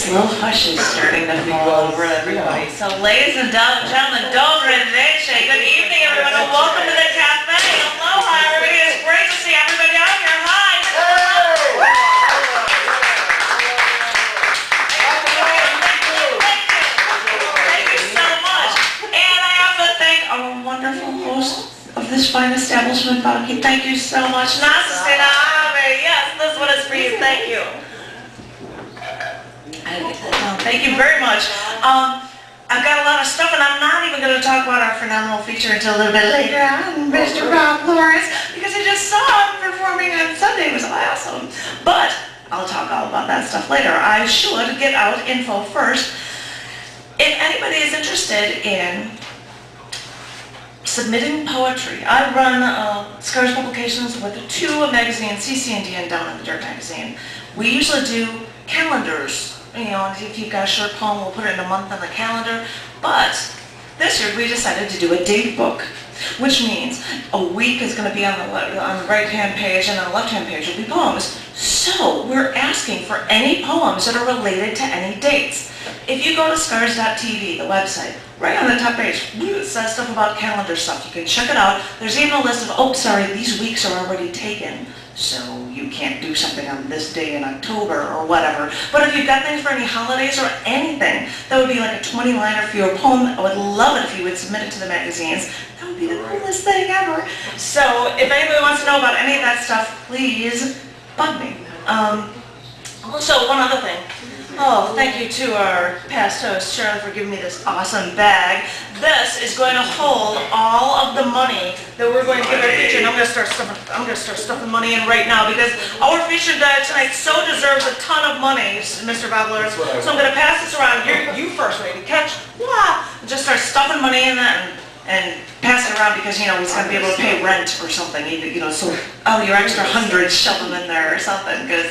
little hush is starting to fall over everybody. So ladies and gentlemen, Dover and Vinci, good evening everyone, and welcome to the cafe. Aloha everybody, it's great to see everybody out here. Hi! Thank you so much. And I have to thank our wonderful host of this fine establishment, Baki. Thank you so much. Namaste. Yes, this one is for you. Thank you. Thank you very much. I've got a lot of stuff, and I'm not even going to talk about our phenomenal feature until a little bit later on, Mr. Rob Lawrence, because I just saw him performing on Sunday. It was awesome. But I'll talk all about that stuff later. I should get out info first. If anybody is interested in submitting poetry, I run Scars Publications with two magazines, CC&D and Down in the Dirt magazine. We usually do calendars. You know, if you've got a short poem, we'll put it in a month on the calendar. But this year we decided to do a date book, which means a week is going to be on the right-hand page, and on the left-hand page will be poems. So we're asking for any poems that are related to any dates. If you go to scars.tv, the website, right on the top page, it says stuff about calendar stuff. You can check it out. There's even a list of, oh, sorry, these weeks are already taken, so you can't do something on this day in October or whatever. But if you've got things for any holidays or anything, that would be like a 20-liner for your poem. I would love it if you would submit it to the magazines. That would be the coolest thing ever. So if anybody wants to know about any of that stuff, please bug me. Also, one other thing. Oh, thank you to our past host, Sharon, for giving me this awesome bag. This is going to hold all of the money that we're going to give our feature, and I'm going to start stuffing money in right now because our feature tonight so deserves a ton of money, Mr. Bob Lawrence. So I'm going to pass this around. You first, ready to catch? Wow! Just start stuffing money in that and pass it around because, you know, he's going to be able to pay rent or something, you know, so all your extra hundreds, shove them in there or something, because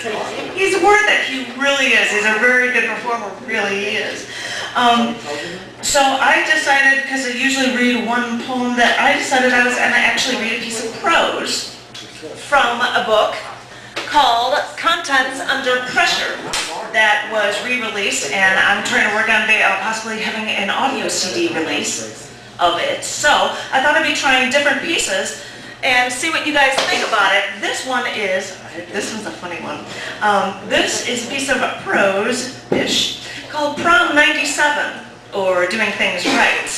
he's worth it. He really is. He's a very good performer, really he is. So I decided, because I usually read one poem, that I decided I was going to actually read a piece of prose from a book called Contents Under Pressure that was re-released, and I'm trying to work on possibly having an audio CD release of it. So I thought I'd be trying different pieces and see what you guys think about it. This one's a funny one. This is a piece of prose-ish called Prom 97, or Doing Things Right.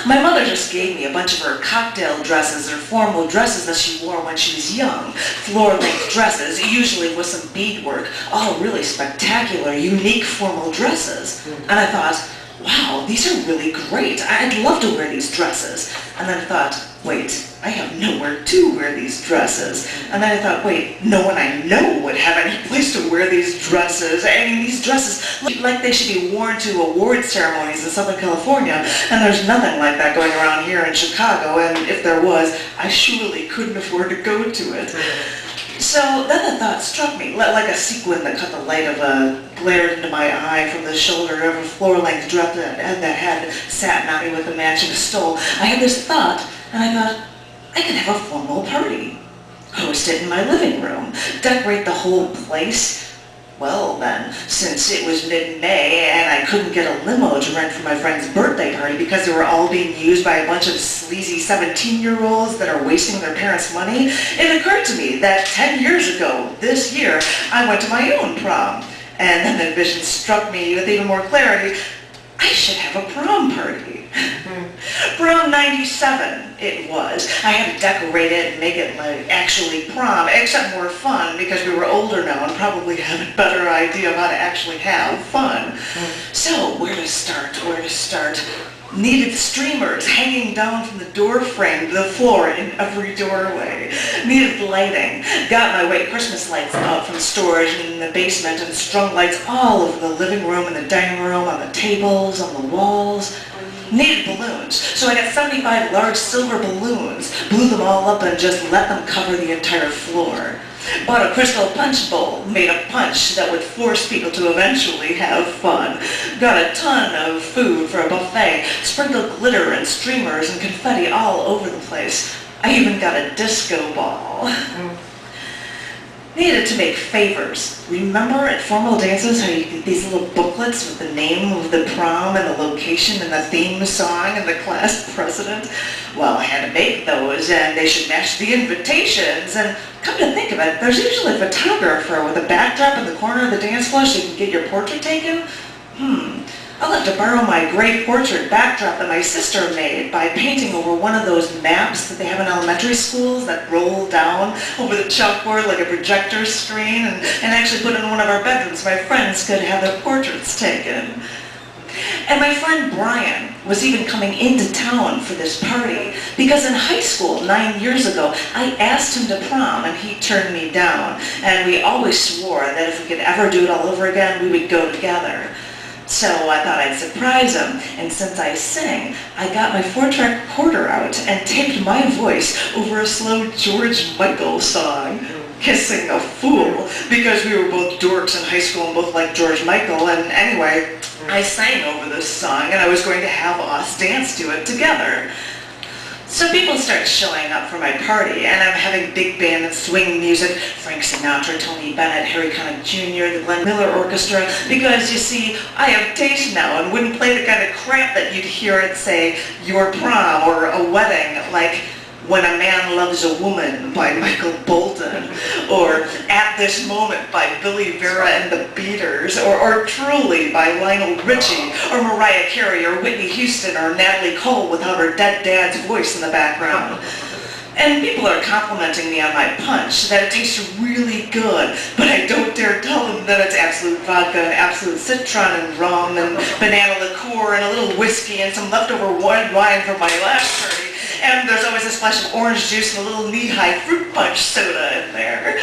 My mother just gave me a bunch of her cocktail dresses or formal dresses that she wore when she was young. Floor-length dresses, usually with some beadwork, all really spectacular, unique formal dresses. And I thought, wow, these are really great. I'd love to wear these dresses. And then I thought, wait, I have nowhere to wear these dresses. And then I thought, wait, no one I know would have any place to wear these dresses. I mean, these dresses look like they should be worn to award ceremonies in Southern California, and there's nothing like that going around here in Chicago, and if there was, I surely couldn't afford to go to it. So then the thought struck me, like a sequin that cut the light of glared into my eye from the shoulder of a floor-length dress that had satin on me with a matching stole. I had this thought, and I thought, I could have a formal party. Host it in my living room. Decorate the whole place. Well then, since it was mid-May and I couldn't get a limo to rent for my friend's birthday party because they were all being used by a bunch of sleazy 17-year-olds that are wasting their parents' money, it occurred to me that 10 years ago, this year, I went to my own prom. And then the vision struck me with even more clarity. I should have a prom party. Prom 97 it was. I had to decorate it and make it like actually prom, except more fun because we were older now and probably had a better idea of how to actually have fun. So where to start? Needed streamers hanging down from the door frame to the floor in every doorway. Needed lighting. Got my white Christmas lights out from storage in the basement and strung lights all over the living room and the dining room, on the tables, on the walls. Needed balloons, so I got 75 large silver balloons, blew them all up and just let them cover the entire floor. Bought a crystal punch bowl, made a punch that would force people to eventually have fun. Got a ton of food for a buffet, sprinkled glitter and streamers and confetti all over the place. I even got a disco ball. needed to make favors. Remember at formal dances how you get these little booklets with the name of the prom and the location and the theme song and the class president? Well, I had to make those, and they should match the invitations. And come to think of it, there's usually a photographer with a backdrop in the corner of the dance floor so you can get your portrait taken. I'll have to borrow my gray portrait backdrop that my sister made by painting over one of those maps that they have in elementary schools that roll down over the chalkboard like a projector screen, and actually put it in one of our bedrooms so my friends could have their portraits taken. And my friend Brian was even coming into town for this party because in high school 9 years ago I asked him to prom and he turned me down, and we always swore that if we could ever do it all over again we would go together. So I thought I'd surprise him, and since I sing, I got my 4-track recorder out and taped my voice over a slow George Michael song, Kissing a Fool, because we were both dorks in high school and both liked George Michael, and anyway, I sang over this song and I was going to have us dance to it together. So people start showing up for my party, and I'm having big band and swing music, Frank Sinatra, Tony Bennett, Harry Connick Jr., the Glenn Miller Orchestra, because you see, I have taste now and wouldn't play the kind of crap that you'd hear at, say, your prom or a wedding, like When a Man Loves a Woman by Michael Bolton, or At This Moment by Billy Vera and the Beaters, or Truly by Lionel Richie, or Mariah Carey, or Whitney Houston, or Natalie Cole without her dead dad's voice in the background. And people are complimenting me on my punch, that it tastes really good, but I don't dare tell them that it's absolute vodka and absolute citron and rum and banana liqueur and a little whiskey and some leftover white wine from my last party. And there's always a splash of orange juice and a little knee-high fruit punch soda in there.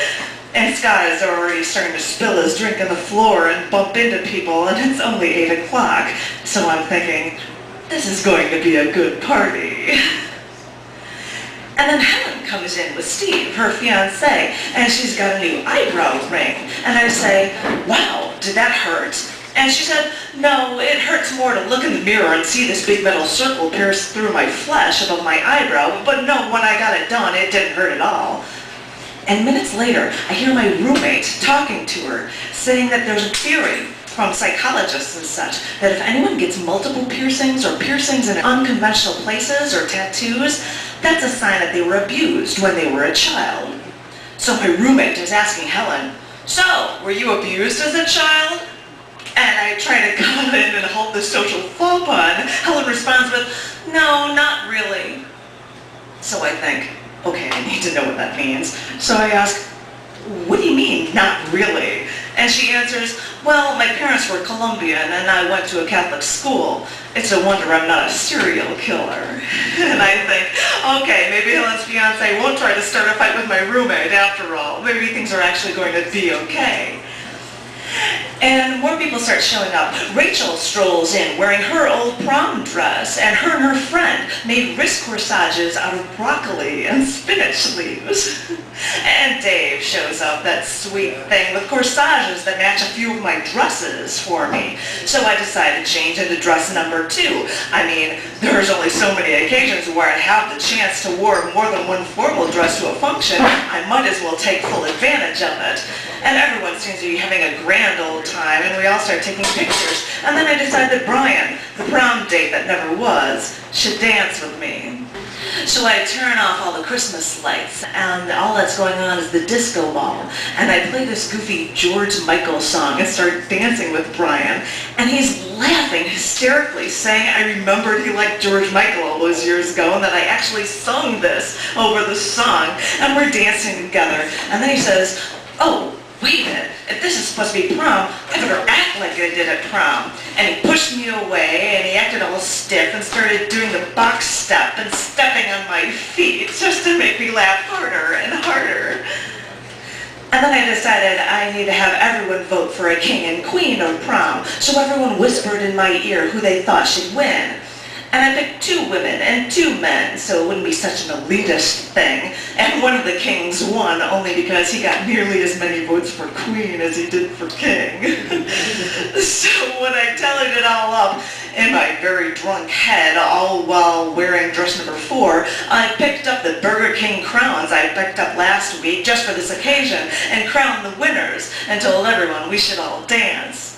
And Scott is already starting to spill his drink on the floor and bump into people, and it's only 8 o'clock. So I'm thinking, this is going to be a good party. And then Helen comes in with Steve, her fiancé, and she's got a new eyebrow ring. And I say, wow, did that hurt? And she said, no, it hurts more to look in the mirror and see this big metal circle pierce through my flesh above my eyebrow, but no, when I got it done, it didn't hurt at all. And minutes later, I hear my roommate talking to her, saying that there's a theory from psychologists and such, that if anyone gets multiple piercings or piercings in unconventional places or tattoos, that's a sign that they were abused when they were a child. So my roommate is asking Helen, so, were you abused as a child? And I try to come in and hold the social faux pas. Helen responds with, no, not really. So I think, okay, I need to know what that means. So I ask, what do you mean, not really? And she answers, well, my parents were Colombian and I went to a Catholic school. It's a wonder I'm not a serial killer. And I think, okay, maybe Helen's fiance won't try to start a fight with my roommate after all. Maybe things are actually going to be okay. And more people start showing up. Rachel strolls in wearing her old prom dress, and her friend made wrist corsages out of broccoli and spinach leaves. And Dave shows up, that sweet thing, with corsages that match a few of my dresses for me. So I decided to change into dress number 2. I mean, there's only so many occasions where I have the chance to wear more than one formal dress to a function. I might as well take full advantage of it. And everyone seems to be having a grand old time, and we all start taking pictures. And then I decided that Brian, the prom date that never was, should dance with me. So I turn off all the Christmas lights, and all that's going on is the disco ball. And I play this goofy George Michael song and start dancing with Brian. And he's laughing hysterically, saying I remembered he liked George Michael all those years ago, and that I actually sung this over the song. And we're dancing together. And then he says, oh, wait a minute, if this is supposed to be prom, I better act like I did at prom. And he pushed me away, and he acted all stiff and started doing the box step and stepping on my feet just to make me laugh harder and harder. And then I decided I need to have everyone vote for a king and queen of prom, so everyone whispered in my ear who they thought should win. And I picked 2 women and 2 men, so it wouldn't be such an elitist thing. And one of the kings won only because he got nearly as many votes for queen as he did for king. So when I tallied it all up in my very drunk head, all while wearing dress number 4, I picked up the Burger King crowns I picked up last week just for this occasion and crowned the winners and told everyone we should all dance.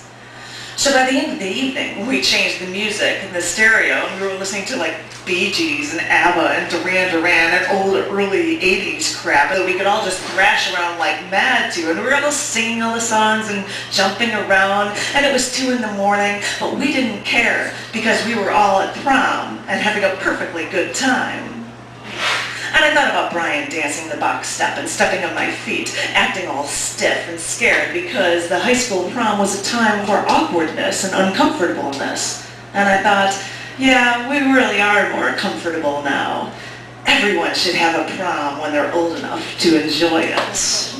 So by the end of the evening, we changed the music in the stereo, and we were listening to like Bee Gees and ABBA and Duran Duran and old early 80s crap that we could all just thrash around like mad to. And we were all singing all the songs and jumping around, and it was 2 in the morning, but we didn't care because we were all at prom and having a perfectly good time. And I thought about Brian dancing the box step and stepping on my feet, acting all stiff and scared because the high school prom was a time for awkwardness and uncomfortableness. And I thought, yeah, we really are more comfortable now. Everyone should have a prom when they're old enough to enjoy it.